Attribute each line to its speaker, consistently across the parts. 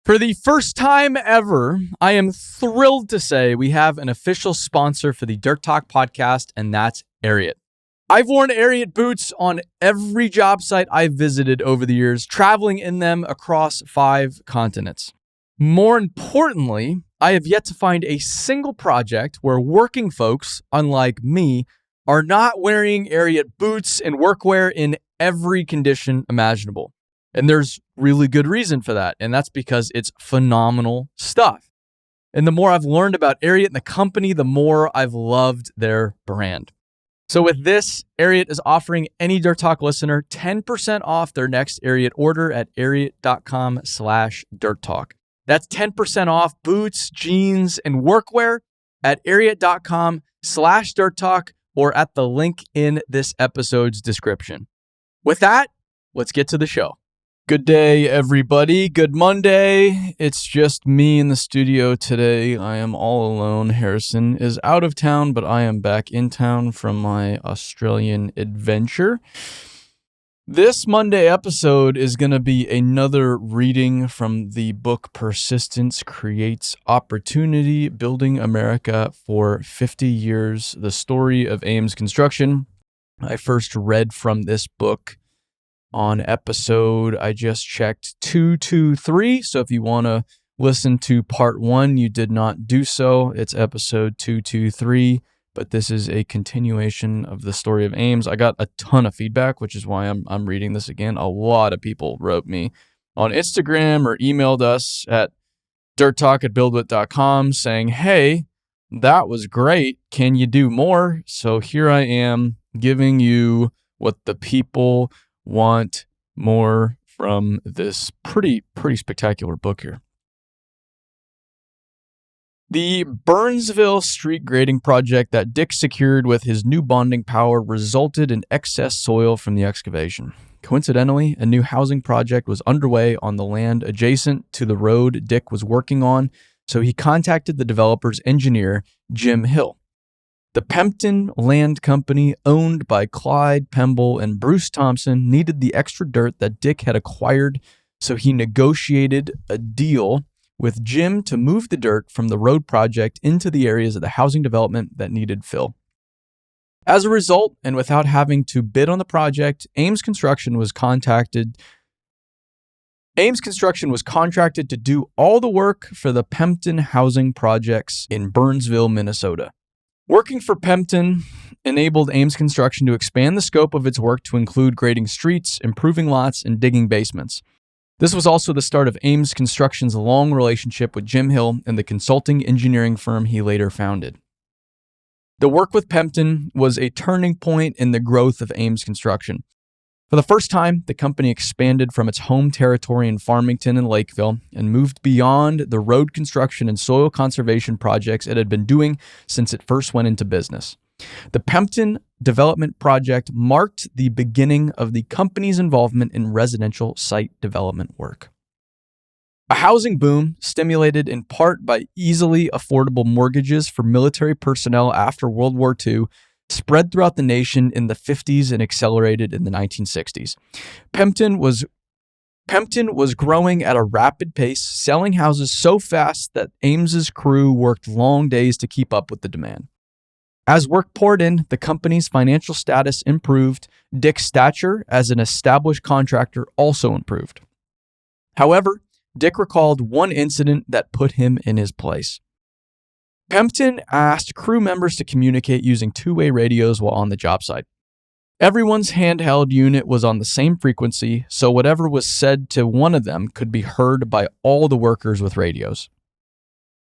Speaker 1: For the first time ever, I am thrilled to say we have an official sponsor for the Dirt Talk podcast, and that's Ariat. I've worn Ariat boots on every job site I've visited over the years, traveling in them across 5 continents. More importantly, I have yet to find a single project where working folks, unlike me, are not wearing Ariat boots and workwear in every condition imaginable. And there's really good reason for that, and that's because it's phenomenal stuff. And the more I've learned about Ariat and the company, the more I've loved their brand. So with this, Ariat is offering any Dirt Talk listener 10% off their next Ariat order at ariat.com/dirttalk. That's 10% off boots, jeans, and workwear at ariat.com/dirttalk or at the link in this episode's description. With that, let's get to the show. Good day, everybody. Good Monday. It's just me in the studio today. I am all alone. Harrison is out of town, but I am back in town from my Australian adventure. This Monday episode is going to be another reading from the book Persistence Creates Opportunity, Building America for 50 Years, the story of Ames Construction. I first read from this book on episode, I just checked, 223. So if you want to listen to part 1, you did not do so. It's episode 223, but this is a continuation of the story of Ames. I got a ton of feedback, which is why I'm reading this again. A lot of people wrote me on Instagram or emailed us at dirttalk@buildwit.com saying, hey, that was great. Can you do more? So here I am giving you what the people want more from this pretty spectacular book here. The Burnsville street grading project that Dick secured with his new bonding power resulted in excess soil from the excavation. Coincidentally, a new housing project was underway on the land adjacent to the road Dick was working on, so he contacted the developer's engineer, Jim Hill. The Pempton Land Company, owned by Clyde Pemble and Bruce Thompson, needed the extra dirt that Dick had acquired, so he negotiated a deal with Jim to move the dirt from the road project into the areas of the housing development that needed fill. As a result, and without having to bid on the project, Ames Construction was contracted to do all the work for the Pempton housing projects in Burnsville, Minnesota. Working for Pempton enabled Ames Construction to expand the scope of its work to include grading streets, improving lots, and digging basements. This was also the start of Ames Construction's long relationship with Jim Hill and the consulting engineering firm he later founded. The work with Pempton was a turning point in the growth of Ames Construction. For the first time, the company expanded from its home territory in Farmington and Lakeville and moved beyond the road construction and soil conservation projects it had been doing since it first went into business. The Pempton development project marked the beginning of the company's involvement in residential site development work. A housing boom, stimulated in part by easily affordable mortgages for military personnel after World War II, spread throughout the nation in the 50s and accelerated in the 1960s. Pempton was growing at a rapid pace, selling houses so fast that Ames's crew worked long days to keep up with the demand. As work poured in, the company's financial status improved. Dick's stature as an established contractor also improved. However, Dick recalled one incident that put him in his place. Pempton asked crew members to communicate using two-way radios while on the job site. Everyone's handheld unit was on the same frequency, so whatever was said to one of them could be heard by all the workers with radios.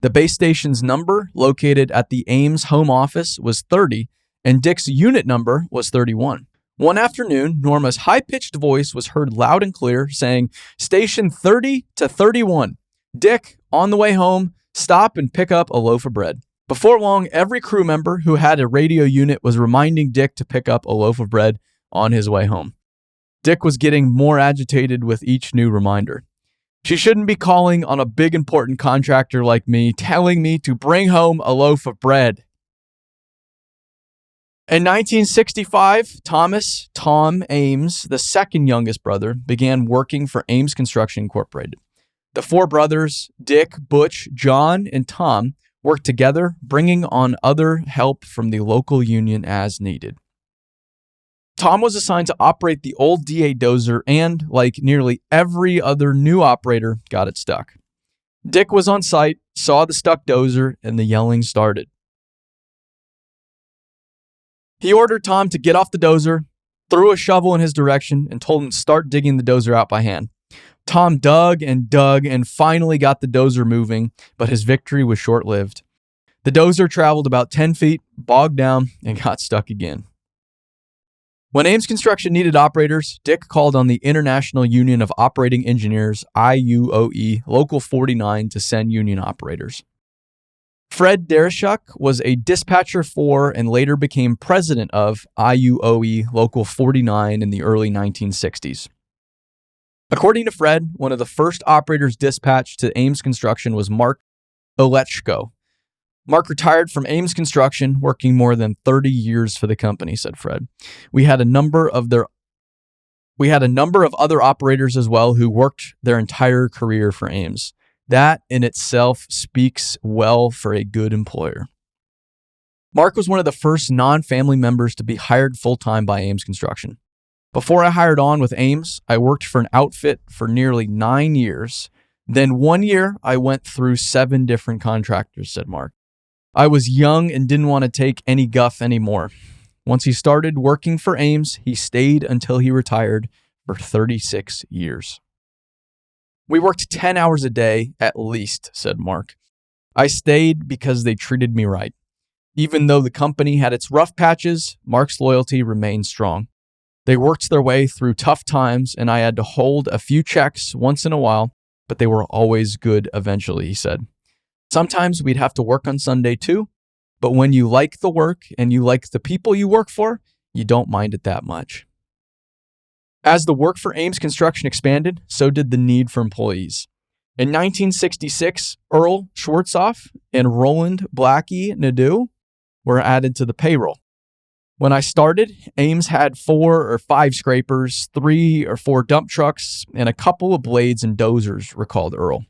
Speaker 1: The base station's number, located at the Ames home office, was 30, and Dick's unit number was 31. One afternoon, Norma's high-pitched voice was heard loud and clear, saying, "Station 30 to 31. Dick, on the way home, stop and pick up a loaf of bread." Before long, every crew member who had a radio unit was reminding Dick to pick up a loaf of bread on his way home. Dick was getting more agitated with each new reminder. She shouldn't be calling on a big important contractor like me, telling me to bring home a loaf of bread. In 1965, Tom Ames, the second youngest brother, began working for Ames Construction Incorporated. The four brothers, Dick, Butch, John, and Tom, worked together, bringing on other help from the local union as needed. Tom was assigned to operate the old DA dozer and, like nearly every other new operator, got it stuck. Dick was on site, saw the stuck dozer, and the yelling started. He ordered Tom to get off the dozer, threw a shovel in his direction, and told him to start digging the dozer out by hand. Tom dug and finally got the dozer moving, but his victory was short-lived. The dozer traveled about 10 feet, bogged down, and got stuck again. When Ames Construction needed operators, Dick called on the International Union of Operating Engineers, IUOE, Local 49, to send union operators. Fred Dereshuk was a dispatcher for and later became president of IUOE Local 49 in the early 1960s. According to Fred, one of the first operators dispatched to Ames Construction was Mark Olechko. Mark retired from Ames Construction, working more than 30 years for the company, said Fred. We had a number of other operators as well who worked their entire career for Ames. That in itself speaks well for a good employer. Mark was one of the first non-family members to be hired full-time by Ames Construction. Before I hired on with Ames, I worked for an outfit for nearly 9 years. Then 1 year, I went through 7 different contractors, said Mark. I was young and didn't want to take any guff anymore. Once he started working for Ames, he stayed until he retired for 36 years. We worked 10 hours a day at least, said Mark. I stayed because they treated me right. Even though the company had its rough patches, Mark's loyalty remained strong. They worked their way through tough times, and I had to hold a few checks once in a while, but they were always good eventually, he said. Sometimes we'd have to work on Sunday too, but when you like the work and you like the people you work for, you don't mind it that much. As the work for Ames Construction expanded, so did the need for employees. In 1966, Earl Schwartzoff and Roland Blackie Nadeau were added to the payroll. When I started, Ames had 4 or 5 scrapers, 3 or 4 dump trucks, and a couple of blades and dozers, recalled Earl.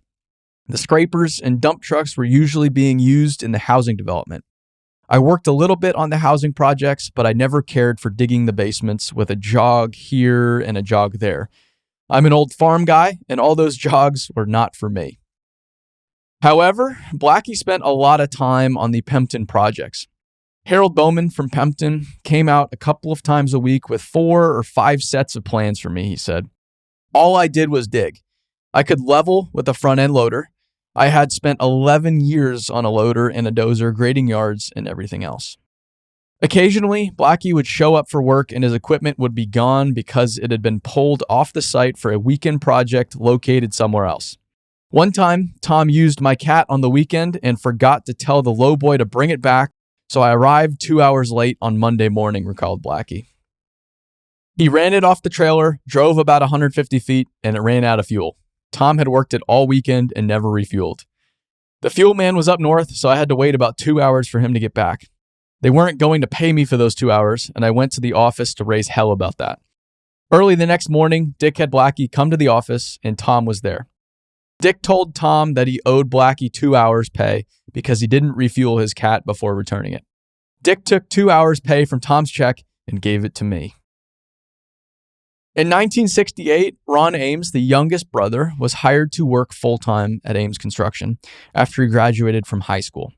Speaker 1: The scrapers and dump trucks were usually being used in the housing development. I worked a little bit on the housing projects, but I never cared for digging the basements with a jog here and a jog there. I'm an old farm guy, and all those jogs were not for me. However, Blackie spent a lot of time on the Pempton projects. Harold Bowman from Pempton came out a couple of times a week with 4 or 5 sets of plans for me, he said. All I did was dig. I could level with a front end loader. I had spent 11 years on a loader and a dozer, grading yards and everything else. Occasionally, Blackie would show up for work and his equipment would be gone because it had been pulled off the site for a weekend project located somewhere else. One time, Tom used my cat on the weekend and forgot to tell the lowboy to bring it back, so I arrived 2 hours late on Monday morning, recalled Blackie. He ran it off the trailer, drove about 150 feet, and it ran out of fuel. Tom had worked it all weekend and never refueled. The fuel man was up north, so I had to wait about 2 hours for him to get back. They weren't going to pay me for those 2 hours, and I went to the office to raise hell about that. Early the next morning, Dick had Blackie come to the office, and Tom was there. Dick told Tom that he owed Blackie 2 hours pay because he didn't refuel his cat before returning it. Dick took 2 hours pay from Tom's check and gave it to me. In 1968, Ron Ames, the youngest brother, was hired to work full-time at Ames Construction after he graduated from high school.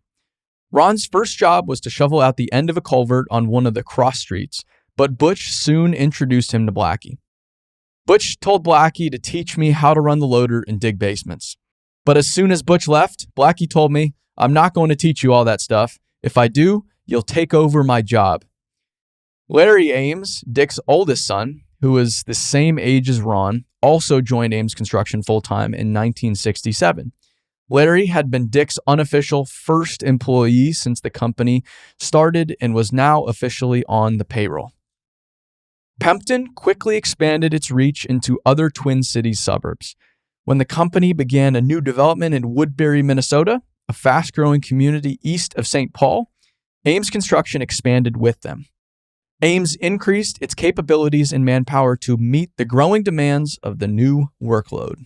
Speaker 1: Ron's first job was to shovel out the end of a culvert on one of the cross streets, but Butch soon introduced him to Blackie. Butch told Blackie to teach me how to run the loader and dig basements. But as soon as Butch left, Blackie told me, "I'm not going to teach you all that stuff. If I do, you'll take over my job." Larry Ames, Dick's oldest son, who was the same age as Ron, also joined Ames Construction full-time in 1967. Larry had been Dick's unofficial first employee since the company started and was now officially on the payroll. Pempton quickly expanded its reach into other Twin Cities suburbs. When the company began a new development in Woodbury, Minnesota, a fast-growing community east of St. Paul, Ames Construction expanded with them. Ames increased its capabilities and manpower to meet the growing demands of the new workload.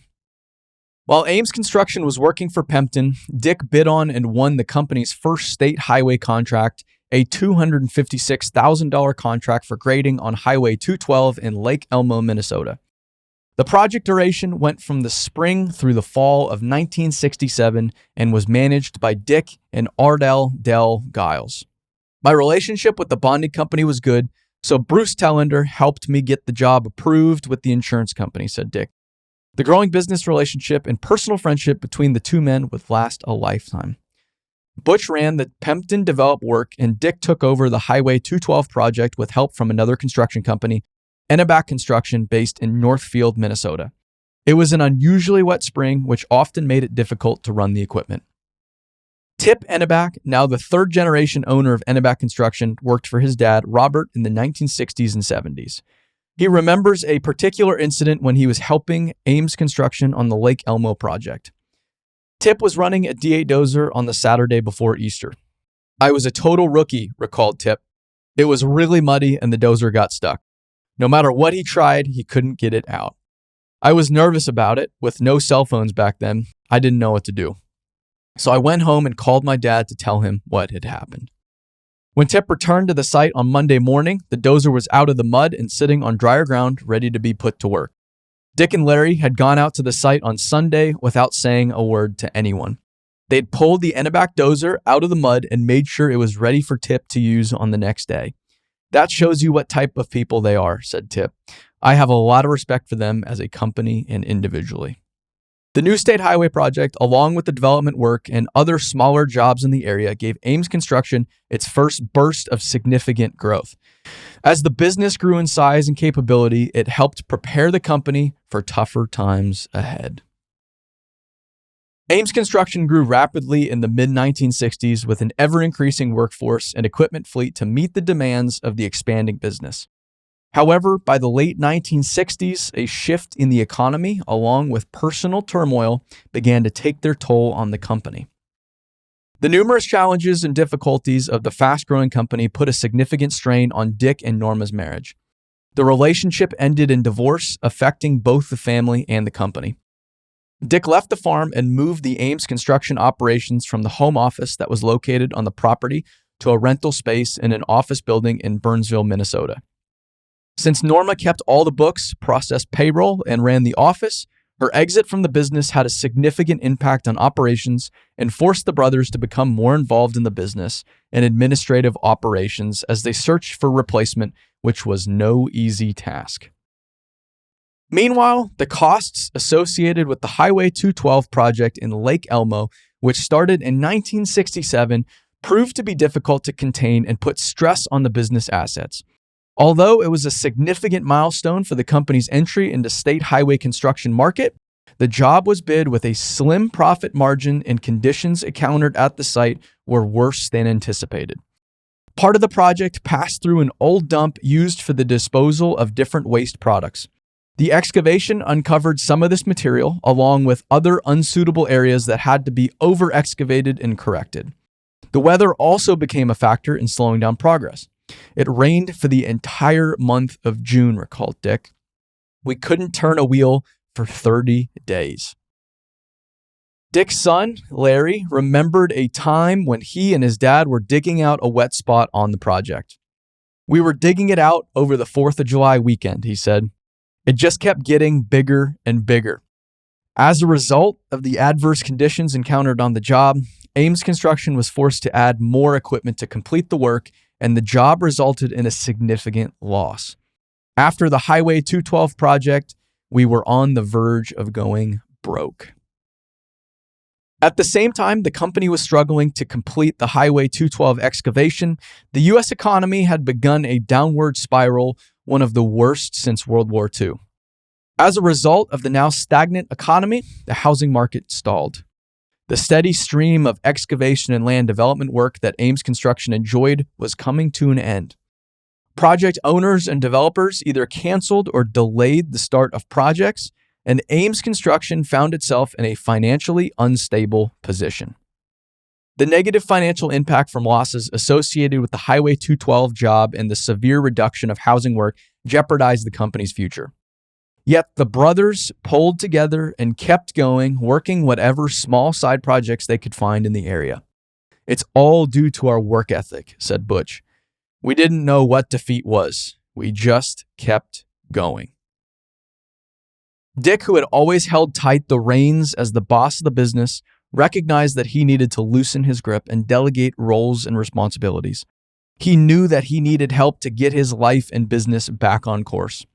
Speaker 1: While Ames Construction was working for Pempton, Dick bid on and won the company's first state highway contract, a $256,000 contract for grading on Highway 212 in Lake Elmo, Minnesota. The project duration went from the spring through the fall of 1967 and was managed by Dick and Ardell Dell Giles. My relationship with the bonding company was good, so Bruce Tellender helped me get the job approved with the insurance company, said Dick. The growing business relationship and personal friendship between the two men would last a lifetime. Butch ran the Pempton developed work, and Dick took over the Highway 212 project with help from another construction company, Ames Construction, based in Northfield, Minnesota. It was an unusually wet spring, which often made it difficult to run the equipment. Tip Enneback, now the third-generation owner of Ames Construction, worked for his dad, Robert, in the 1960s and 70s. He remembers a particular incident when he was helping Ames Construction on the Lake Elmo project. Tip was running a D8 dozer on the Saturday before Easter. I was a total rookie, recalled Tip. It was really muddy and the dozer got stuck. No matter what he tried, he couldn't get it out. I was nervous about it. With no cell phones back then, I didn't know what to do. So I went home and called my dad to tell him what had happened. When Tip returned to the site on Monday morning, the dozer was out of the mud and sitting on drier ground, ready to be put to work. Dick and Larry had gone out to the site on Sunday without saying a word to anyone. They'd pulled the Enneback dozer out of the mud and made sure it was ready for Tip to use on the next day. That shows you what type of people they are, said Tip. I have a lot of respect for them as a company and individually. The new state highway project, along with the development work and other smaller jobs in the area, gave Ames Construction its first burst of significant growth. As the business grew in size and capability, it helped prepare the company for tougher times ahead. Ames Construction grew rapidly in the mid-1960s with an ever-increasing workforce and equipment fleet to meet the demands of the expanding business. However, by the late 1960s, a shift in the economy, along with personal turmoil, began to take their toll on the company. The numerous challenges and difficulties of the fast-growing company put a significant strain on Dick and Norma's marriage. The relationship ended in divorce, affecting both the family and the company. Dick left the farm and moved the Ames Construction operations from the home office that was located on the property to a rental space in an office building in Burnsville, Minnesota. Since Norma kept all the books, processed payroll, and ran the office, her exit from the business had a significant impact on operations and forced the brothers to become more involved in the business and administrative operations as they searched for replacement, which was no easy task. Meanwhile, the costs associated with the Highway 212 project in Lake Elmo, which started in 1967, proved to be difficult to contain and put stress on the business assets. Although it was a significant milestone for the company's entry into state highway construction market, the job was bid with a slim profit margin and conditions encountered at the site were worse than anticipated. Part of the project passed through an old dump used for the disposal of different waste products. The excavation uncovered some of this material, along with other unsuitable areas that had to be over-excavated and corrected. The weather also became a factor in slowing down progress. It rained for the entire month of June, recalled Dick. We couldn't turn a wheel for 30 days. Dick's son, Larry, remembered a time when he and his dad were digging out a wet spot on the project. We were digging it out over the 4th of July weekend, he said. It just kept getting bigger and bigger. As a result of the adverse conditions encountered on the job, Ames Construction was forced to add more equipment to complete the work, and the job resulted in a significant loss. After the Highway 212 project, we were on the verge of going broke. At the same time the company was struggling to complete the Highway 212 excavation, the U.S. economy had begun a downward spiral, one of the worst since World War II. As a result of the now stagnant economy, the housing market stalled. The steady stream of excavation and land development work that Ames Construction enjoyed was coming to an end. Project owners and developers either canceled or delayed the start of projects, and Ames Construction found itself in a financially unstable position. The negative financial impact from losses associated with the Highway 212 job and the severe reduction of housing work jeopardized the company's future. Yet the brothers pulled together and kept going, working whatever small side projects they could find in the area. "It's all due to our work ethic," said Butch. "We didn't know what defeat was. We just kept going." Dick, who had always held tight the reins as the boss of the business, recognized that he needed to loosen his grip and delegate roles and responsibilities. He knew that he needed help to get his life and business back on course.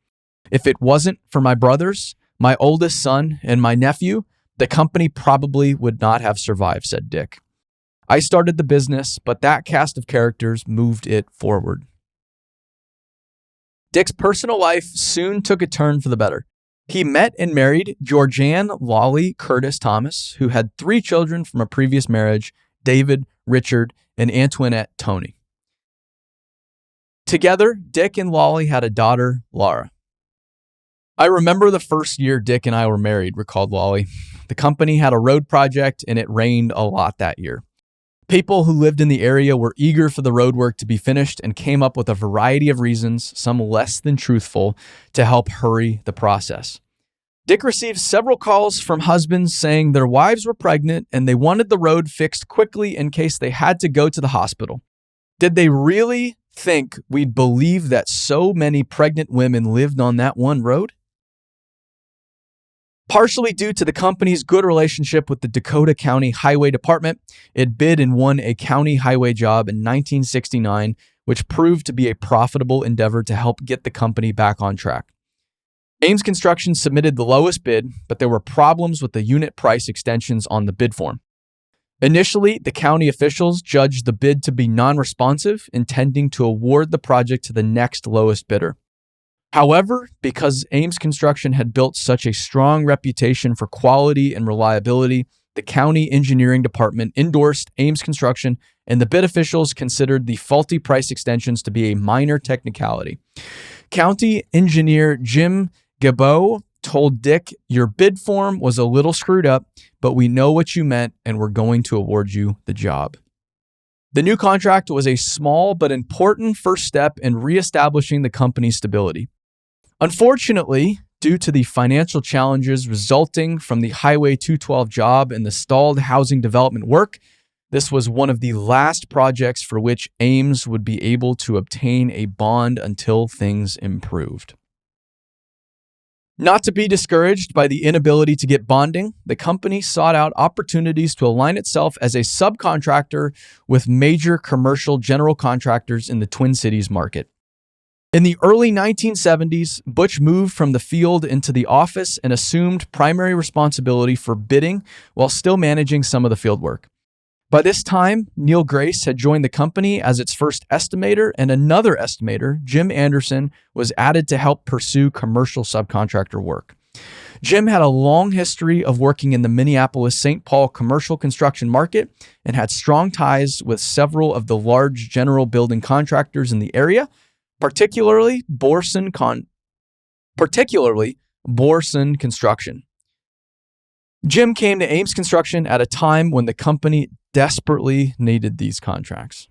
Speaker 1: "If it wasn't for my brothers, my oldest son, and my nephew, the company probably would not have survived," said Dick. "I started the business, but that cast of characters moved it forward." Dick's personal life soon took a turn for the better. He met and married Georgianne Lolly Curtis Thomas, who had 3 children from a previous marriage, David, Richard, and Antoinette Tony. Together, Dick and Lolly had a daughter, Laura. "I remember the first year Dick and I were married," recalled Lolly. "The company had a road project and it rained a lot that year. People who lived in the area were eager for the road work to be finished and came up with a variety of reasons, some less than truthful, to help hurry the process. Dick received several calls from husbands saying their wives were pregnant and they wanted the road fixed quickly in case they had to go to the hospital. Did they really think we'd believe that so many pregnant women lived on that one road?" Partially due to the company's good relationship with the Dakota County Highway Department, it bid and won a county highway job in 1969, which proved to be a profitable endeavor to help get the company back on track. Ames Construction submitted the lowest bid, but there were problems with the unit price extensions on the bid form. Initially, the county officials judged the bid to be non-responsive, intending to award the project to the next lowest bidder. However, because Ames Construction had built such a strong reputation for quality and reliability, the county engineering department endorsed Ames Construction, and the bid officials considered the faulty price extensions to be a minor technicality. County engineer Jim Gabot told Dick, "Your bid form was a little screwed up, but we know what you meant and we're going to award you the job." The new contract was a small but important first step in reestablishing the company's stability. Unfortunately, due to the financial challenges resulting from the Highway 212 job and the stalled housing development work, this was one of the last projects for which Ames would be able to obtain a bond until things improved. Not to be discouraged by the inability to get bonding, the company sought out opportunities to align itself as a subcontractor with major commercial general contractors in the Twin Cities market. In the early 1970s, Butch moved from the field into the office and assumed primary responsibility for bidding while still managing some of the field work. By this time, Neil Grace had joined the company as its first estimator, and another estimator, Jim Anderson, was added to help pursue commercial subcontractor work. Jim had a long history of working in the Minneapolis-St. Paul commercial construction market and had strong ties with several of the large general building contractors in the area, particularly Borson Construction. Jim came to Ames Construction at a time when the company desperately needed these contracts.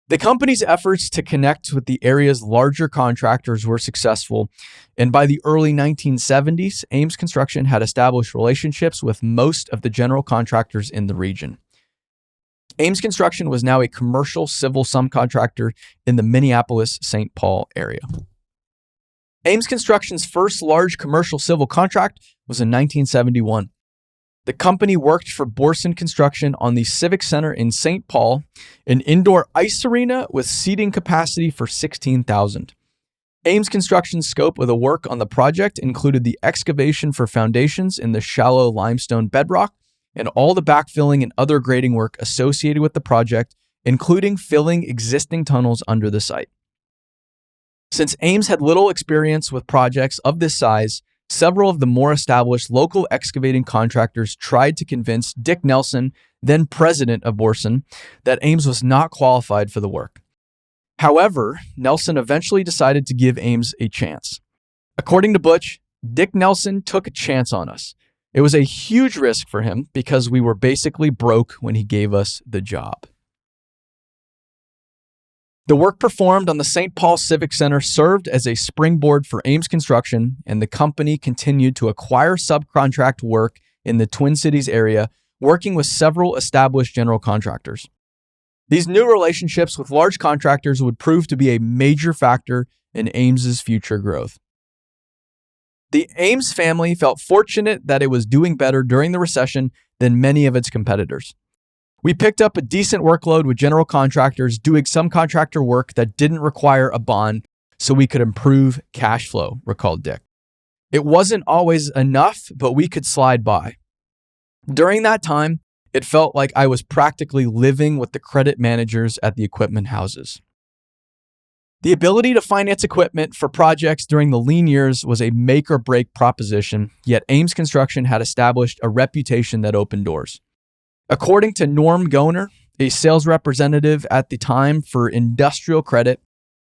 Speaker 1: The company's efforts to connect with the area's larger contractors were successful, and by the early 1970s, Ames Construction had established relationships with most of the general contractors in the region. Ames Construction was now a commercial civil subcontractor in the Minneapolis-St. Paul area. Ames Construction's first large commercial civil contract was in 1971. The company worked for Borson Construction on the Civic Center in St. Paul, an indoor ice arena with seating capacity for 16,000. Ames Construction's scope of the work on the project included the excavation for foundations in the shallow limestone bedrock and all the backfilling and other grading work associated with the project, including filling existing tunnels under the site. Since Ames had little experience with projects of this size, several of the more established local excavating contractors tried to convince Dick Nelson, then president of Borson, that Ames was not qualified for the work. However, Nelson eventually decided to give Ames a chance. According to Butch, Dick Nelson took a chance on us. It was a huge risk for him because we were basically broke when he gave us the job. The work performed on the St. Paul Civic Center served as a springboard for Ames Construction, and the company continued to acquire subcontract work in the Twin Cities area, working with several established general contractors. These new relationships with large contractors would prove to be a major factor in Ames's future growth. The Ames family felt fortunate that it was doing better during the recession than many of its competitors. We picked up a decent workload with general contractors doing some contractor work that didn't require a bond so we could improve cash flow, recalled Dick. It wasn't always enough, but we could slide by. During that time, it felt like I was practically living with the credit managers at the equipment houses. The ability to finance equipment for projects during the lean years was a make or break proposition, yet Ames Construction had established a reputation that opened doors. According to Norm Goner, a sales representative at the time for industrial credit,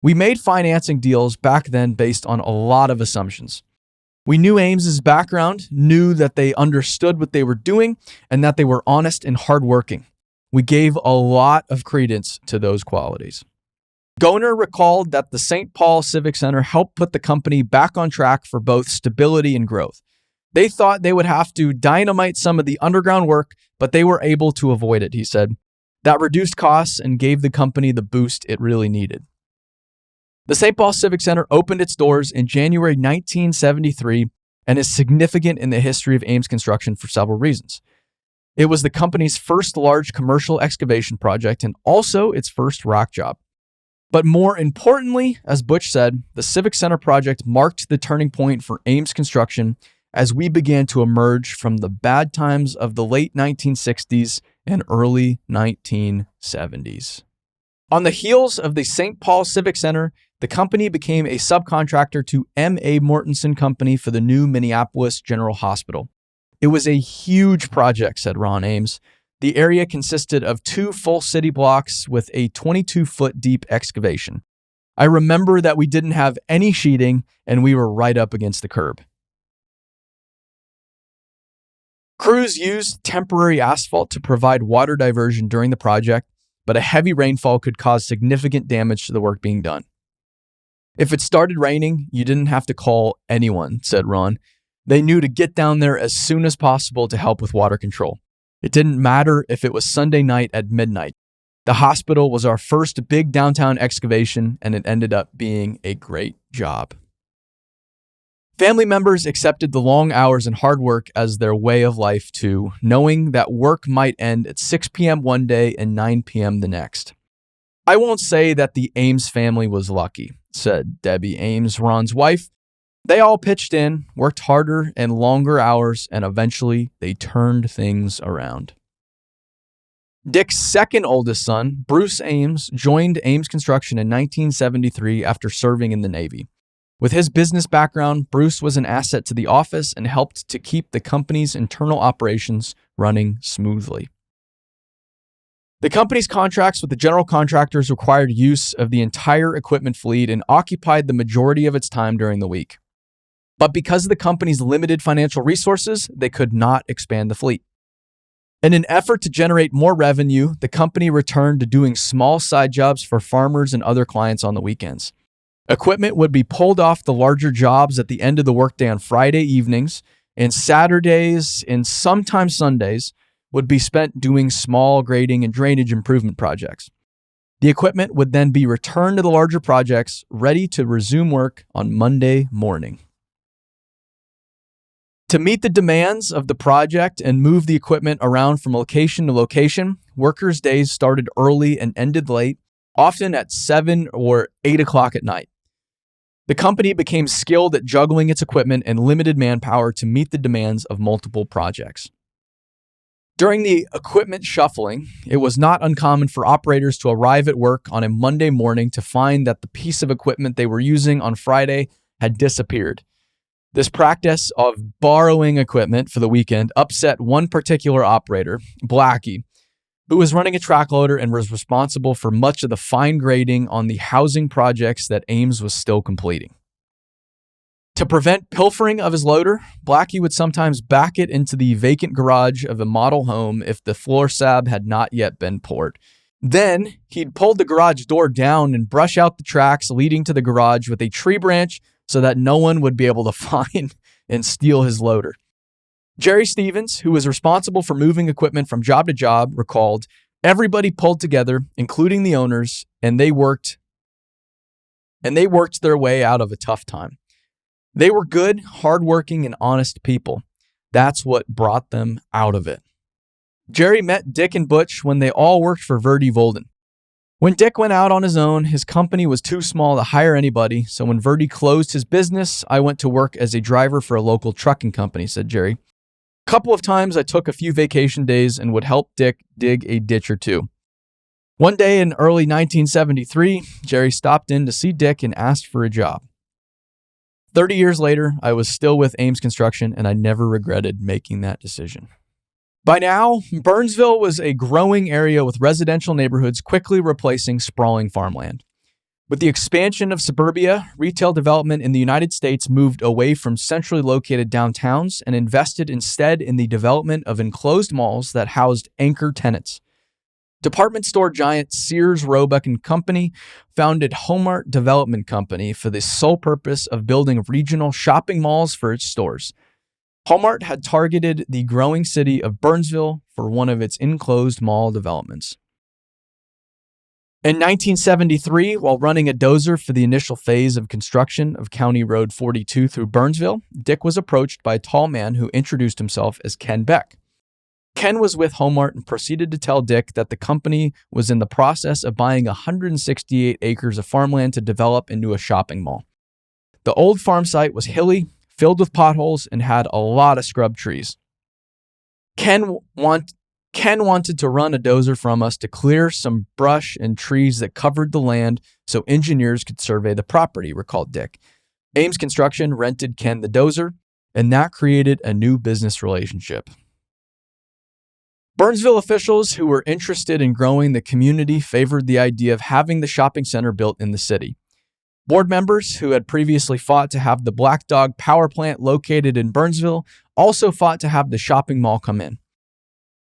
Speaker 1: we made financing deals back then based on a lot of assumptions. We knew Ames's background, knew that they understood what they were doing, and that they were honest and hardworking. We gave a lot of credence to those qualities. Goner recalled that the St. Paul Civic Center helped put the company back on track for both stability and growth. They thought they would have to dynamite some of the underground work, but they were able to avoid it, he said. That reduced costs and gave the company the boost it really needed. The St. Paul Civic Center opened its doors in January 1973 and is significant in the history of Ames Construction for several reasons. It was the company's first large commercial excavation project and also its first rock job. But more importantly, as Butch said, the Civic Center project marked the turning point for Ames Construction as we began to emerge from the bad times of the late 1960s and early 1970s. On the heels of the St. Paul Civic Center, the company became a subcontractor to M.A. Mortensen Company for the new Minneapolis General Hospital. It was a huge project, said Ron Ames. The area consisted of 2 full city blocks with a 22-foot deep excavation. I remember that we didn't have any sheeting and we were right up against the curb. Crews used temporary asphalt to provide water diversion during the project, but a heavy rainfall could cause significant damage to the work being done. If it started raining, you didn't have to call anyone, said Ron. They knew to get down there as soon as possible to help with water control. It didn't matter if it was Sunday night at midnight. The hospital was our first big downtown excavation, and it ended up being a great job. Family members accepted the long hours and hard work as their way of life too, knowing that work might end at 6 p.m. one day and 9 p.m. the next. I won't say that the Ames family was lucky, said Debbie Ames, Ron's wife. They all pitched in, worked harder and longer hours, and eventually they turned things around. Dick's second oldest son, Bruce Ames, joined Ames Construction in 1973 after serving in the Navy. With his business background, Bruce was an asset to the office and helped to keep the company's internal operations running smoothly. The company's contracts with the general contractors required use of the entire equipment fleet and occupied the majority of its time during the week. But because of the company's limited financial resources, they could not expand the fleet. In an effort to generate more revenue, the company returned to doing small side jobs for farmers and other clients on the weekends. Equipment would be pulled off the larger jobs at the end of the workday on Friday evenings, and Saturdays and sometimes Sundays would be spent doing small grading and drainage improvement projects. The equipment would then be returned to the larger projects, ready to resume work on Monday morning. To meet the demands of the project and move the equipment around from location to location, workers' days started early and ended late, often at 7 or 8 o'clock at night. The company became skilled at juggling its equipment and limited manpower to meet the demands of multiple projects. During the equipment shuffling, it was not uncommon for operators to arrive at work on a Monday morning to find that the piece of equipment they were using on Friday had disappeared. This practice of borrowing equipment for the weekend upset one particular operator, Blackie, who was running a track loader and was responsible for much of the fine grading on the housing projects that Ames was still completing. To prevent pilfering of his loader, Blackie would sometimes back it into the vacant garage of a model home if the floor slab had not yet been poured. Then he'd pull the garage door down and brush out the tracks leading to the garage with a tree branch so that no one would be able to find and steal his loader. Jerry Stevens, who was responsible for moving equipment from job to job, recalled, "Everybody pulled together, including the owners, and they worked their way out of a tough time. They were good, hardworking, and honest people. That's what brought them out of it." Jerry met Dick and Butch when they all worked for Verdi Volden. When Dick went out on his own, his company was too small to hire anybody, so when Verdi closed his business, I went to work as a driver for a local trucking company, said Jerry. A couple of times I took a few vacation days and would help Dick dig a ditch or two. One day in early 1973, Jerry stopped in to see Dick and asked for a job. 30 years later, I was still with Ames Construction, and I never regretted making that decision. By now, Burnsville was a growing area with residential neighborhoods quickly replacing sprawling farmland. With the expansion of suburbia, retail development in the United States moved away from centrally located downtowns and invested instead in the development of enclosed malls that housed anchor tenants. Department store giant Sears, Roebuck & Company founded Homart Development Company for the sole purpose of building regional shopping malls for its stores. Homart had targeted the growing city of Burnsville for one of its enclosed mall developments. In 1973, while running a dozer for the initial phase of construction of County Road 42 through Burnsville, Dick was approached by a tall man who introduced himself as Ken Beck. Ken was with Homart and proceeded to tell Dick that the company was in the process of buying 168 acres of farmland to develop into a shopping mall. The old farm site was hilly, filled with potholes, and had a lot of scrub trees. Ken wanted to run a dozer from us to clear some brush and trees that covered the land so engineers could survey the property, recalled Dick. Ames Construction rented Ken the dozer, and that created a new business relationship. Burnsville officials who were interested in growing the community favored the idea of having the shopping center built in the city. Board members who had previously fought to have the Black Dog power plant located in Burnsville also fought to have the shopping mall come in.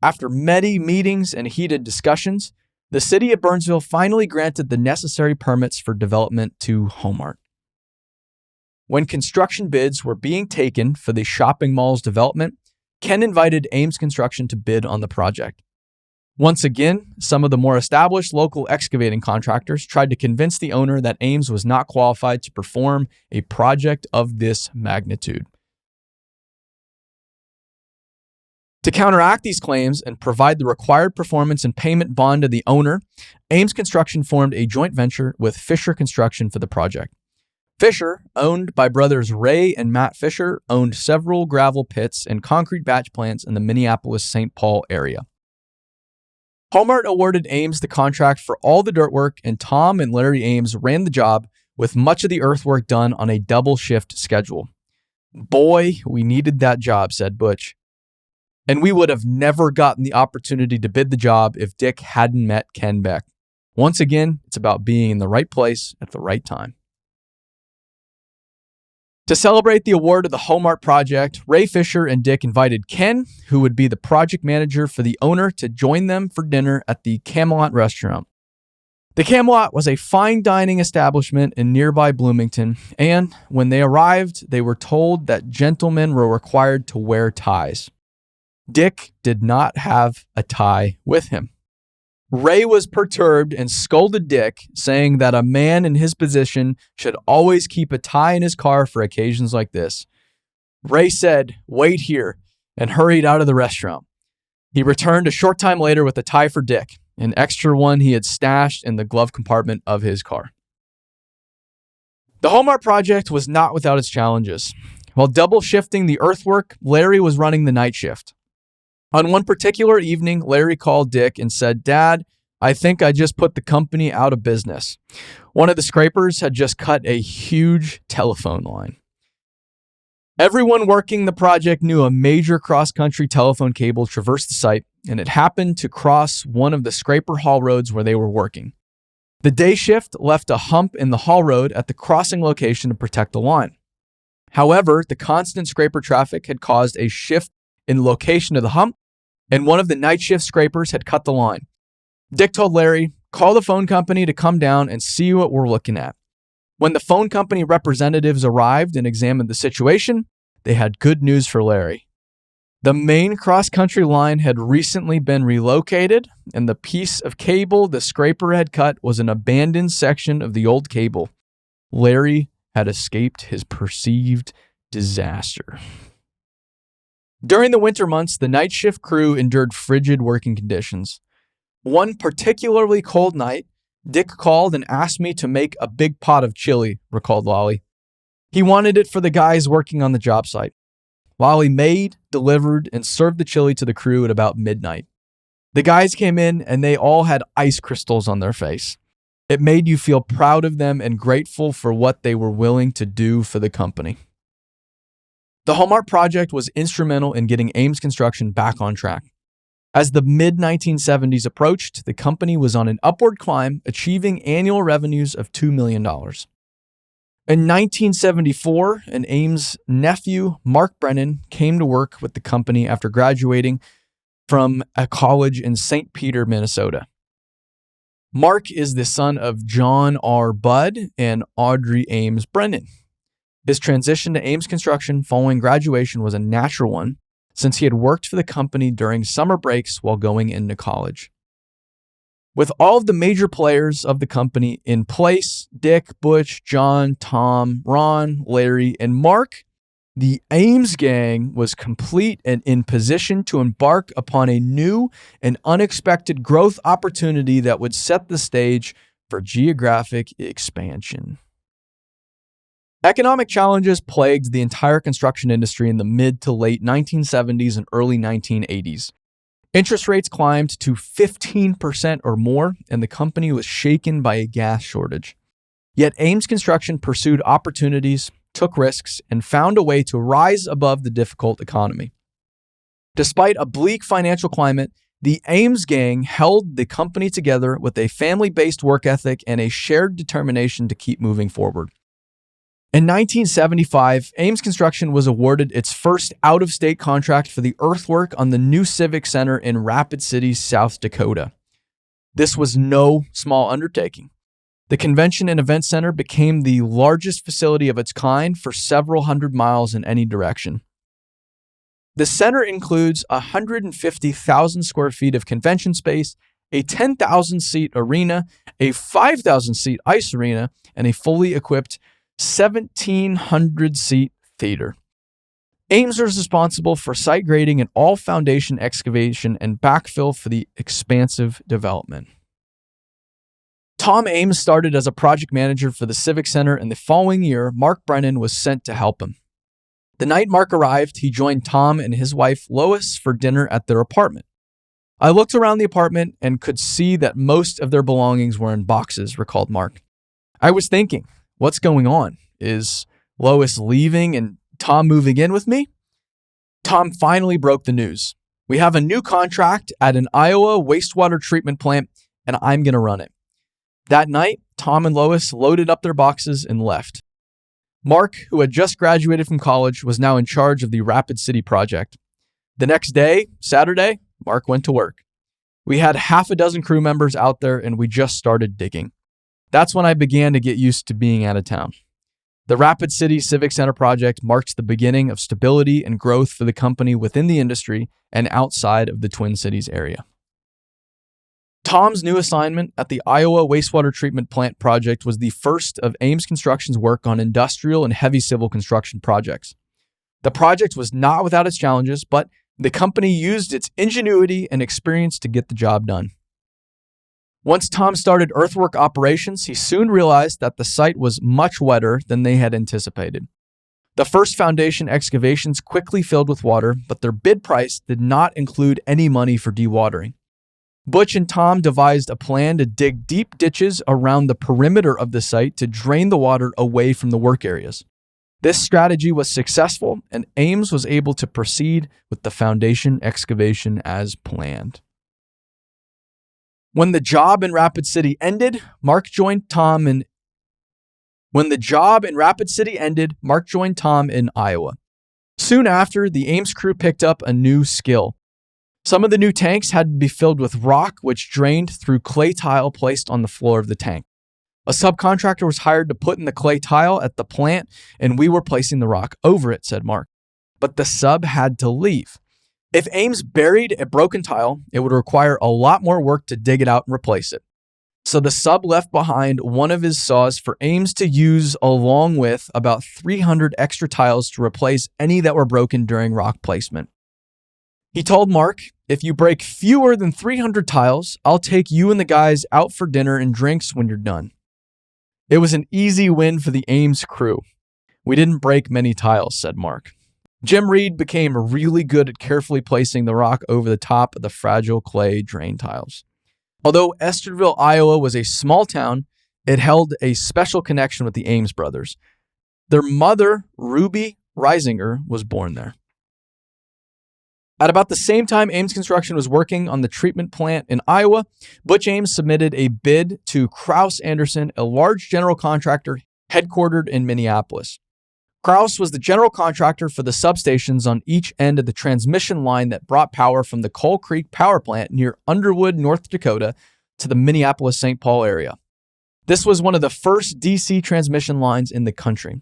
Speaker 1: After many meetings and heated discussions, the city of Burnsville finally granted the necessary permits for development to Homart. When construction bids were being taken for the shopping mall's development, Ken invited Ames Construction to bid on the project. Once again, some of the more established local excavating contractors tried to convince the owner that Ames was not qualified to perform a project of this magnitude. To counteract these claims and provide the required performance and payment bond to the owner, Ames Construction formed a joint venture with Fisher Construction for the project. Fisher, owned by brothers Ray and Matt Fisher, owned several gravel pits and concrete batch plants in the Minneapolis-St. Paul area. Homart awarded Ames the contract for all the dirt work, and Tom and Larry Ames ran the job with much of the earthwork done on a double shift schedule. "Boy, we needed that job," said Butch. "And we would have never gotten the opportunity to bid the job if Dick hadn't met Ken Beck." Once again, it's about being in the right place at the right time. To celebrate the award of the Homart project, Ray Fisher and Dick invited Ken, who would be the project manager for the owner, to join them for dinner at the Camelot restaurant. The Camelot was a fine dining establishment in nearby Bloomington, and when they arrived, they were told that gentlemen were required to wear ties. Dick did not have a tie with him. Ray was perturbed and scolded Dick, saying that a man in his position should always keep a tie in his car for occasions like this. Ray said, "Wait here," and hurried out of the restaurant. He returned a short time later with a tie for Dick, an extra one he had stashed in the glove compartment of his car. The Homart project was not without its challenges. While double shifting the earthwork, Larry was running the night shift. On one particular evening, Larry called Dick and said, "Dad, I think I just put the company out of business." One of the scrapers had just cut a huge telephone line. Everyone working the project knew a major cross-country telephone cable traversed the site, and it happened to cross one of the scraper haul roads where they were working. The day shift left a hump in the haul road at the crossing location to protect the line. However, the constant scraper traffic had caused a shift in the location of the hump, and one of the night shift scrapers had cut the line. Dick told Larry, "Call the phone company to come down and see what we're looking at." When the phone company representatives arrived and examined the situation, they had good news for Larry. The main cross-country line had recently been relocated, and the piece of cable the scraper had cut was an abandoned section of the old cable. Larry had escaped his perceived disaster. During the winter months, the night shift crew endured frigid working conditions. One particularly cold night, Dick called and asked me to make a big pot of chili, recalled Lolly. He wanted it for the guys working on the job site. Lolly made, delivered, and served the chili to the crew at about midnight. The guys came in and they all had ice crystals on their face. It made you feel proud of them and grateful for what they were willing to do for the company. The Homart project was instrumental in getting Ames Construction back on track. As the mid-1970s approached, the company was on an upward climb, achieving annual revenues of $2 million. In 1974, an Ames nephew, Mark Brennan, came to work with the company after graduating from a college in St. Peter, Minnesota. Mark is the son of John R. Budd and Audrey Ames Brennan. His transition to Ames Construction following graduation was a natural one, since he had worked for the company during summer breaks while going into college. With all of the major players of the company in place, Dick, Butch, John, Tom, Ron, Larry, and Mark, the Ames gang was complete and in position to embark upon a new and unexpected growth opportunity that would set the stage for geographic expansion. Economic challenges plagued the entire construction industry in the mid to late 1970s and early 1980s. Interest rates climbed to 15% or more, and the company was shaken by a gas shortage. Yet Ames Construction pursued opportunities, took risks, and found a way to rise above the difficult economy. Despite a bleak financial climate, the Ames gang held the company together with a family-based work ethic and a shared determination to keep moving forward. In 1975, Ames Construction was awarded its first out-of-state contract for the earthwork on the new Civic Center in Rapid City, South Dakota. This was no small undertaking. The Convention and Event Center became the largest facility of its kind for several hundred miles in any direction. The center includes 150,000 square feet of convention space, a 10,000-seat arena, a 5,000-seat ice arena, and a fully equipped 1,700-seat theater. Ames was responsible for site grading and all foundation excavation and backfill for the expansive development. Tom Ames started as a project manager for the Civic Center, and the following year, Mark Brennan was sent to help him. The night Mark arrived, he joined Tom and his wife, Lois, for dinner at their apartment. I looked around the apartment and could see that most of their belongings were in boxes, recalled Mark. I was thinking, what's going on? Is Lois leaving and Tom moving in with me? Tom finally broke the news. We have a new contract at an Iowa wastewater treatment plant, and I'm going to run it. That night, Tom and Lois loaded up their boxes and left. Mark, who had just graduated from college, was now in charge of the Rapid City project. The next day, Saturday, Mark went to work. We had half a dozen crew members out there, and we just started digging. That's when I began to get used to being out of town. The Rapid City Civic Center project marked the beginning of stability and growth for the company within the industry and outside of the Twin Cities area. Tom's new assignment at the Iowa wastewater treatment plant project was the first of Ames Construction's work on industrial and heavy civil construction projects. The project was not without its challenges, but the company used its ingenuity and experience to get the job done. Once Tom started earthwork operations, he soon realized that the site was much wetter than they had anticipated. The first foundation excavations quickly filled with water, but their bid price did not include any money for dewatering. Butch and Tom devised a plan to dig deep ditches around the perimeter of the site to drain the water away from the work areas. This strategy was successful, and Ames was able to proceed with the foundation excavation as planned. When the job in Rapid City ended, Mark joined Tom in Iowa. Soon after, the Ames crew picked up a new skill: Some of the new tanks had to be filled with rock, which drained through clay tile placed on the floor of the tank. A subcontractor was hired to put in the clay tile at the plant, and we were placing the rock over it, said Mark. But the sub had to leave. If Ames buried a broken tile, it would require a lot more work to dig it out and replace it. So the sub left behind one of his saws for Ames to use, along with about 300 extra tiles to replace any that were broken during rock placement. He told Mark, "If you break fewer than 300 tiles, I'll take you and the guys out for dinner and drinks when you're done." It was an easy win for the Ames crew. "We didn't break many tiles," said Mark. Jim Reed became really good at carefully placing the rock over the top of the fragile clay drain tiles. Although Estherville, Iowa was a small town, it held a special connection with the Ames brothers. Their mother, Ruby Reisinger, was born there. At about the same time Ames Construction was working on the treatment plant in Iowa, Butch Ames submitted a bid to Krause Anderson, a large general contractor headquartered in Minneapolis. Krause was the general contractor for the substations on each end of the transmission line that brought power from the Coal Creek power plant near Underwood, North Dakota, to the Minneapolis-St. Paul area. This was one of the first DC transmission lines in the country.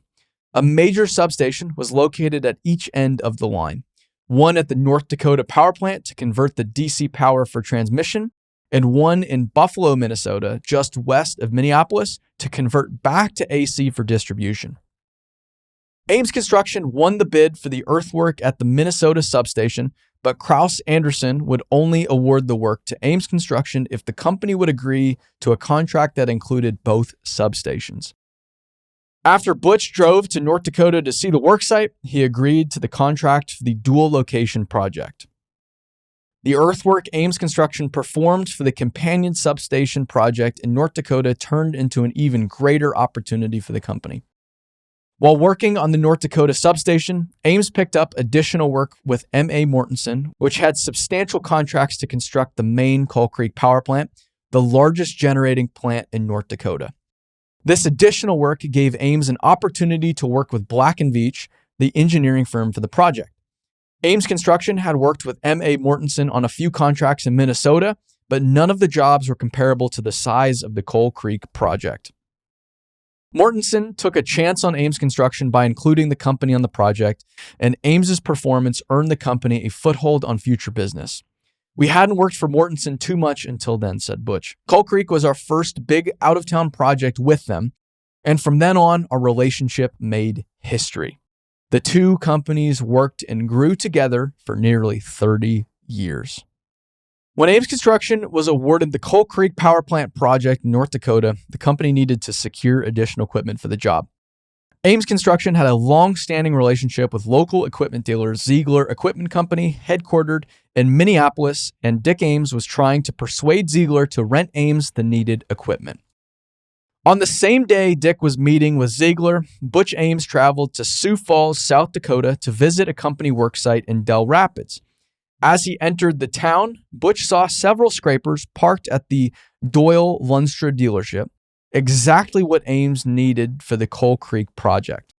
Speaker 1: A major substation was located at each end of the line. One at the North Dakota power plant to convert the DC power for transmission, and one in Buffalo, Minnesota, just west of Minneapolis, to convert back to AC for distribution. Ames Construction won the bid for the earthwork at the Minnesota substation, but Krause Anderson would only award the work to Ames Construction if the company would agree to a contract that included both substations. After Butch drove to North Dakota to see the worksite, he agreed to the contract for the dual location project. The earthwork Ames Construction performed for the companion substation project in North Dakota turned into an even greater opportunity for the company. While working on the North Dakota substation, Ames picked up additional work with M.A. Mortensen, which had substantial contracts to construct the main Coal Creek power plant, the largest generating plant in North Dakota. This additional work gave Ames an opportunity to work with Black & Veatch, the engineering firm for the project. Ames Construction had worked with M.A. Mortensen on a few contracts in Minnesota, but none of the jobs were comparable to the size of the Coal Creek project. Mortensen took a chance on Ames Construction by including the company on the project, and Ames's performance earned the company a foothold on future business. "We hadn't worked for Mortensen too much until then," said Butch. "Coal Creek was our first big out-of-town project with them, and from then on, our relationship made history." The two companies worked and grew together for nearly 30 years. When Ames Construction was awarded the Coal Creek power plant project in North Dakota, the company needed to secure additional equipment for the job. Ames Construction had a long-standing relationship with local equipment dealer Ziegler Equipment Company, headquartered in Minneapolis, and Dick Ames was trying to persuade Ziegler to rent Ames the needed equipment. On the same day Dick was meeting with Ziegler, Butch Ames traveled to Sioux Falls, South Dakota to visit a company worksite in Dell Rapids. As he entered the town, Butch saw several scrapers parked at the Doyle Lunstra dealership, exactly what Ames needed for the Coal Creek project.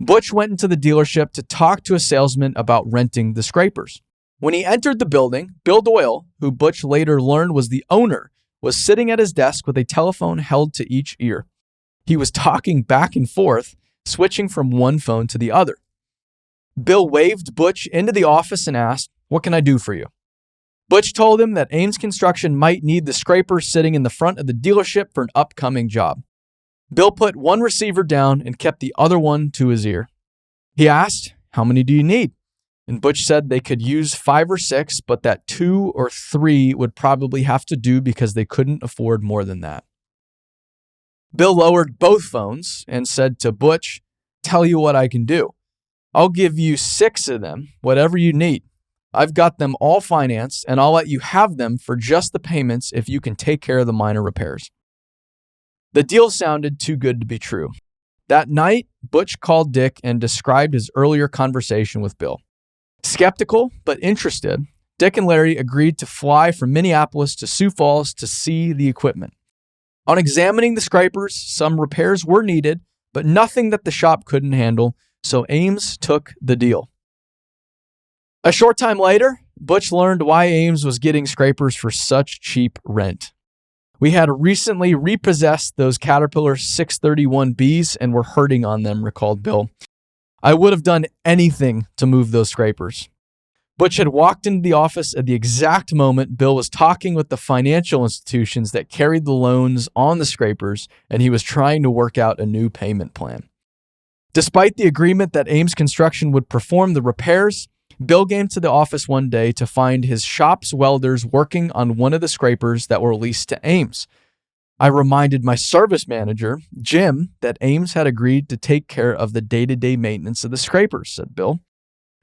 Speaker 1: Butch went into the dealership to talk to a salesman about renting the scrapers. When he entered the building, Bill Doyle, who Butch later learned was the owner, was sitting at his desk with a telephone held to each ear. He was talking back and forth, switching from one phone to the other. Bill waved Butch into the office and asked, "What can I do for you?" Butch told him that Ames Construction might need the scraper sitting in the front of the dealership for an upcoming job. Bill put one receiver down and kept the other one to his ear. He asked, "How many do you need?" And Butch said they could use 5 or 6, but that 2 or 3 would probably have to do because they couldn't afford more than that. Bill lowered both phones and said to Butch, "Tell you what I can do. I'll give you 6 of them, whatever you need. I've got them all financed, and I'll let you have them for just the payments if you can take care of the minor repairs." The deal sounded too good to be true. That night, Butch called Dick and described his earlier conversation with Bill. Skeptical but interested, Dick and Larry agreed to fly from Minneapolis to Sioux Falls to see the equipment. On examining the scrapers, some repairs were needed, but nothing that the shop couldn't handle, so Ames took the deal. A short time later, Butch learned why Ames was getting scrapers for such cheap rent. We had recently repossessed those Caterpillar 631Bs and were hurting on them, recalled Bill. I would have done anything to move those scrapers. Butch had walked into the office at the exact moment Bill was talking with the financial institutions that carried the loans on the scrapers, and he was trying to work out a new payment plan. Despite the agreement that Ames Construction would perform the repairs, Bill came to the office one day to find his shop's welders working on one of the scrapers that were leased to Ames. I reminded my service manager, Jim, that Ames had agreed to take care of the day-to-day maintenance of the scrapers, said Bill.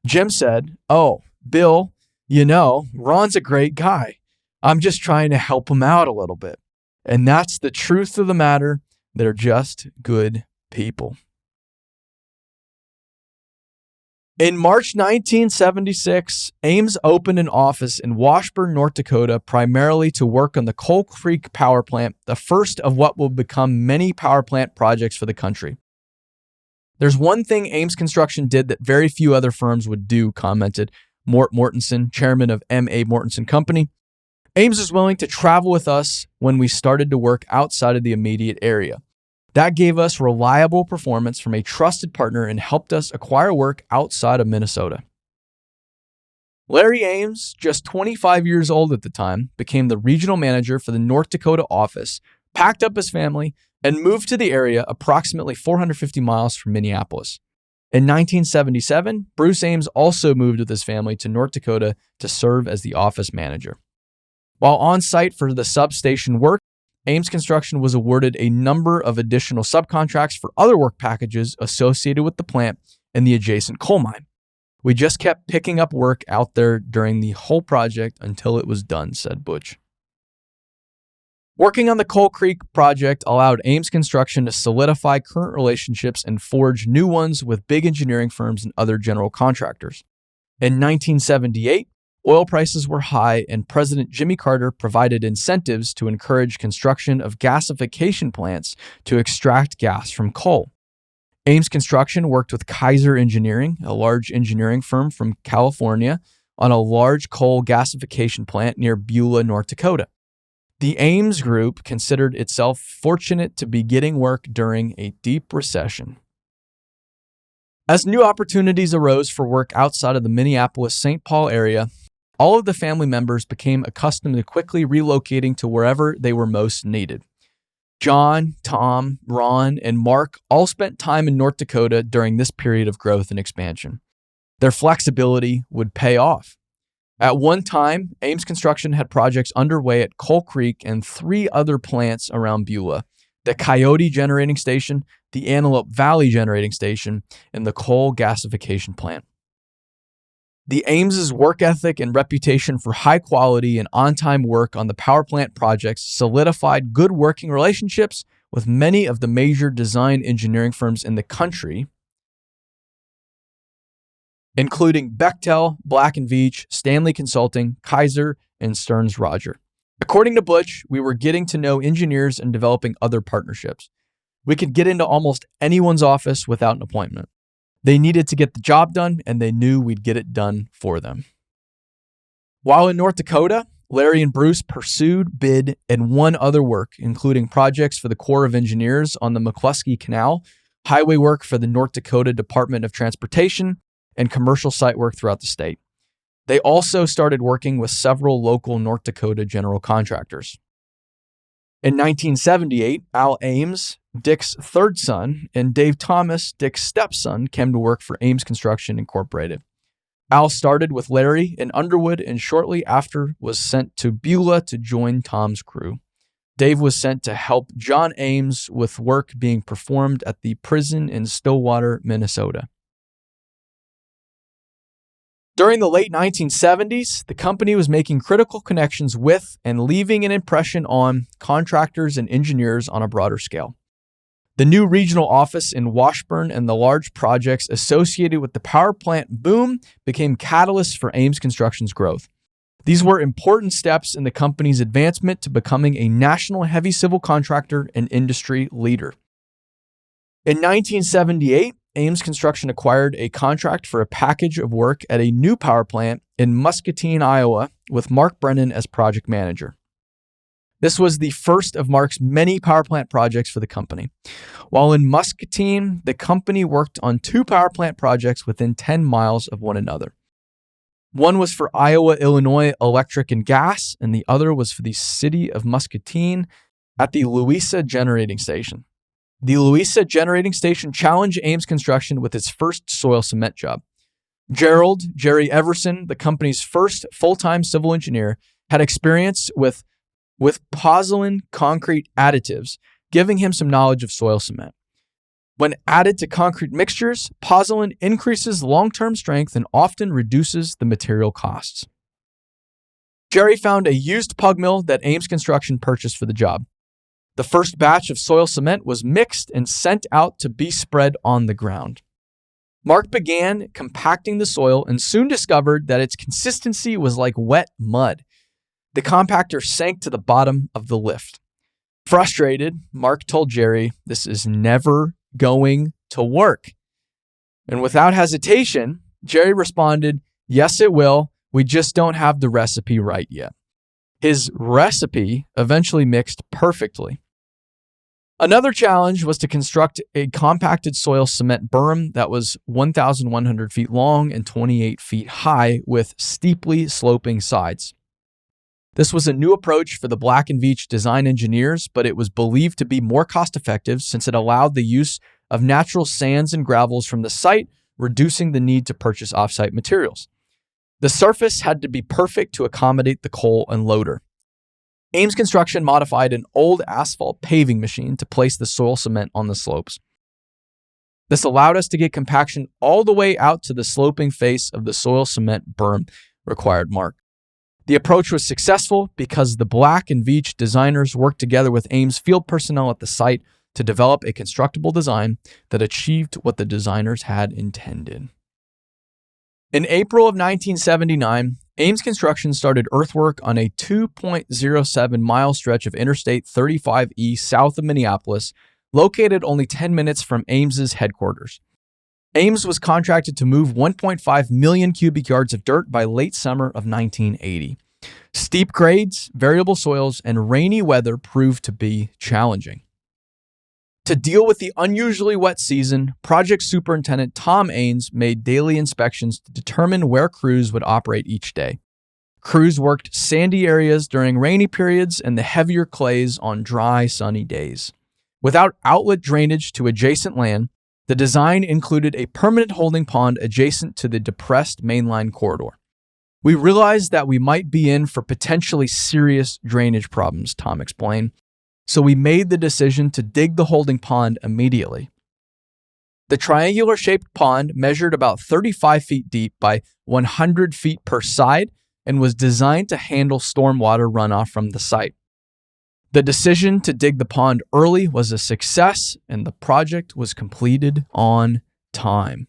Speaker 1: Jim said, "Oh, Bill, Ron's a great guy. I'm just trying to help him out a little bit. And that's the truth of the matter. They're just good people." In March 1976, Ames opened an office in Washburn, North Dakota, primarily to work on the Coal Creek Power Plant, the first of what will become many power plant projects for the country. "There's one thing Ames Construction did that very few other firms would do," commented Mort Mortensen, chairman of M.A. Mortensen Company. "Ames was willing to travel with us when we started to work outside of the immediate area. That gave us reliable performance from a trusted partner and helped us acquire work outside of Minnesota." Larry Ames, just 25 years old at the time, became the regional manager for the North Dakota office, packed up his family, and moved to the area approximately 450 miles from Minneapolis. In 1977, Bruce Ames also moved with his family to North Dakota to serve as the office manager. While on site for the substation work, Ames Construction was awarded a number of additional subcontracts for other work packages associated with the plant and the adjacent coal mine. "We just kept picking up work out there during the whole project until it was done," said Butch. Working on the Coal Creek project allowed Ames Construction to solidify current relationships and forge new ones with big engineering firms and other general contractors. In 1978, oil prices were high, and President Jimmy Carter provided incentives to encourage construction of gasification plants to extract gas from coal. Ames Construction worked with Kaiser Engineering, a large engineering firm from California, on a large coal gasification plant near Beulah, North Dakota. The Ames Group considered itself fortunate to be getting work during a deep recession. As new opportunities arose for work outside of the Minneapolis-St. Paul area, all of the family members became accustomed to quickly relocating to wherever they were most needed. John, Tom, Ron, and Mark all spent time in North Dakota during this period of growth and expansion. Their flexibility would pay off. At one time, Ames Construction had projects underway at Coal Creek and 3 other plants around Beulah: the Coyote Generating Station, the Antelope Valley Generating Station, and the coal gasification plant. The Ames's work ethic and reputation for high quality and on-time work on the power plant projects solidified good working relationships with many of the major design engineering firms in the country, including Bechtel, Black & Veatch, Stanley Consulting, Kaiser, and Stearns Roger. According to Butch, we were getting to know engineers and developing other partnerships. We could get into almost anyone's office without an appointment. They needed to get the job done, and they knew we'd get it done for them. While in North Dakota, Larry and Bruce pursued, bid, and won other work, including projects for the Corps of Engineers on the McCluskey Canal, highway work for the North Dakota Department of Transportation, and commercial site work throughout the state. They also started working with several local North Dakota general contractors. In 1978, Al Ames, Dick's third son, and Dave Thomas, Dick's stepson, came to work for Ames Construction Incorporated. Al started with Larry in Underwood and shortly after was sent to Beulah to join Tom's crew. Dave was sent to help John Ames with work being performed at the prison in Stillwater, Minnesota. During the late 1970s, the company was making critical connections with and leaving an impression on contractors and engineers on a broader scale. The new regional office in Washburn and the large projects associated with the power plant boom became catalysts for Ames Construction's growth. These were important steps in the company's advancement to becoming a national heavy civil contractor and industry leader. In 1978, Ames Construction acquired a contract for a package of work at a new power plant in Muscatine, Iowa, with Mark Brennan as project manager. This was the first of Mark's many power plant projects for the company. While in Muscatine, the company worked on 2 power plant projects within 10 miles of one another. One was for Iowa-Illinois Electric and Gas, and the other was for the city of Muscatine at the Louisa Generating Station. The Louisa Generating Station challenged Ames Construction with its first soil cement job. Jerry Everson, the company's first full-time civil engineer, had experience with pozzolan concrete additives, giving him some knowledge of soil cement. When added to concrete mixtures, pozzolan increases long-term strength and often reduces the material costs. Jerry found a used pug mill that Ames Construction purchased for the job. The first batch of soil cement was mixed and sent out to be spread on the ground. Mark began compacting the soil and soon discovered that its consistency was like wet mud. The compactor sank to the bottom of the lift. Frustrated, Mark told Jerry, "This is never going to work." And without hesitation, Jerry responded, "Yes, it will. We just don't have the recipe right yet." His recipe eventually mixed perfectly. Another challenge was to construct a compacted soil cement berm that was 1,100 feet long and 28 feet high with steeply sloping sides. This was a new approach for the Black & Veatch design engineers, but it was believed to be more cost-effective since it allowed the use of natural sands and gravels from the site, reducing the need to purchase off-site materials. The surface had to be perfect to accommodate the coal and loader. Ames Construction modified an old asphalt paving machine to place the soil cement on the slopes. This allowed us to get compaction all the way out to the sloping face of the soil cement berm, required Mark. The approach was successful because the Black & Veatch designers worked together with Ames field personnel at the site to develop a constructible design that achieved what the designers had intended. In April of 1979, Ames Construction started earthwork on a 2.07-mile stretch of Interstate 35E south of Minneapolis, located only 10 minutes from Ames's headquarters. Ames was contracted to move 1.5 million cubic yards of dirt by late summer of 1980. Steep grades, variable soils, and rainy weather proved to be challenging. To deal with the unusually wet season, Project Superintendent Tom Ames made daily inspections to determine where crews would operate each day. Crews worked sandy areas during rainy periods and the heavier clays on dry, sunny days. Without outlet drainage to adjacent land, the design included a permanent holding pond adjacent to the depressed mainline corridor. "We realized that we might be in for potentially serious drainage problems," Tom explained. "So we made the decision to dig the holding pond immediately." The triangular-shaped pond measured about 35 feet deep by 100 feet per side and was designed to handle stormwater runoff from the site. The decision to dig the pond early was a success, and the project was completed on time.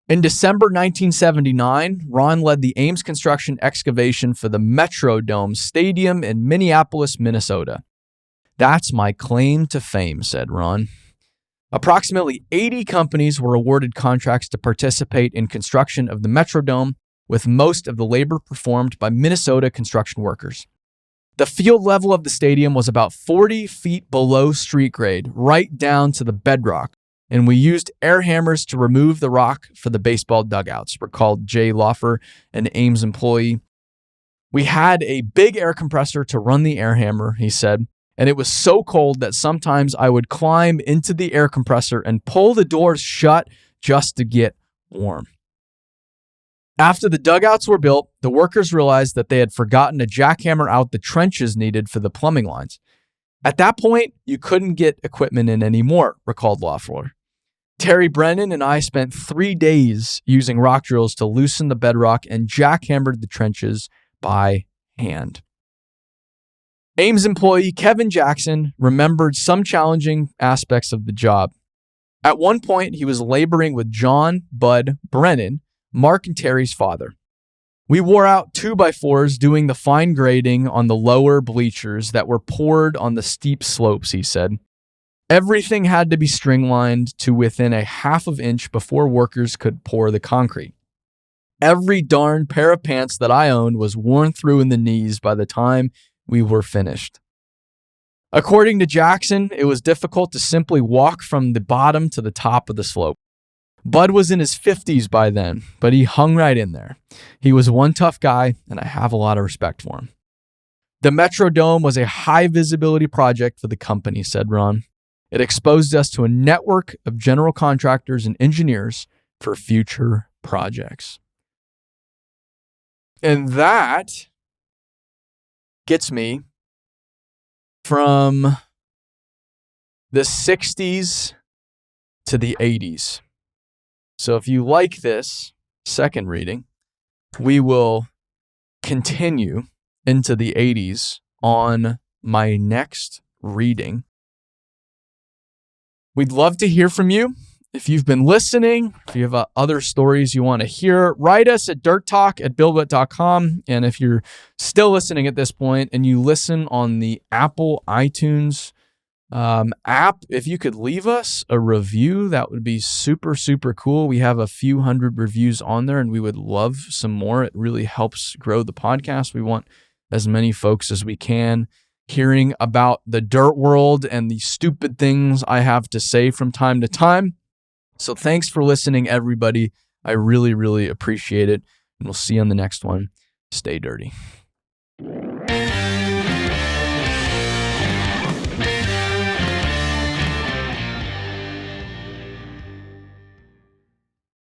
Speaker 1: In December 1979, Ron led the Ames Construction excavation for the Metrodome Stadium in Minneapolis, Minnesota. "That's my claim to fame," said Ron. Approximately 80 companies were awarded contracts to participate in construction of the Metrodome, with most of the labor performed by Minnesota construction workers. The field level of the stadium was about 40 feet below street grade, right down to the bedrock, and we used air hammers to remove the rock for the baseball dugouts, recalled Jay Laufer, an Ames employee. "We had a big air compressor to run the air hammer," he said, "and it was so cold that sometimes I would climb into the air compressor and pull the doors shut just to get warm." After the dugouts were built, the workers realized that they had forgotten to jackhammer out the trenches needed for the plumbing lines. "At that point, you couldn't get equipment in anymore," recalled Laufer. "Terry Brennan and I spent 3 days using rock drills to loosen the bedrock and jackhammered the trenches by hand." Ames employee Kevin Jackson remembered some challenging aspects of the job. At one point, he was laboring with John Bud Brennan, Mark and Terry's father. "We wore out 2x4s doing the fine grading on the lower bleachers that were poured on the steep slopes," he said. Everything had to be stringlined to within a half of inch before workers could pour the concrete. Every darn pair of pants that I owned was worn through in the knees by the time we were finished. According to Jackson, it was difficult to simply walk from the bottom to the top of the slope. Bud was in his 50s by then, but he hung right in there. He was one tough guy, and I have a lot of respect for him. The Metrodome was a high visibility project for the company, said Ron. It exposed us to a network of general contractors and engineers for future projects. And that gets me from the 60s to the 80s. So if you like this second reading, we will continue into the 80s on my next reading. We'd love to hear from you. If you've been listening, if you have other stories you want to hear, write us at dirttalk@buildwhat.com. And if you're still listening at this point and you listen on the Apple iTunes app, if you could leave us a review, that would be super, super cool. We have a few hundred reviews on there and we would love some more. It really helps grow the podcast. We want as many folks as we can hearing about the dirt world and the stupid things I have to say from time to time. So thanks for listening, everybody. I really, really appreciate it. And we'll see you on the next one. Stay dirty.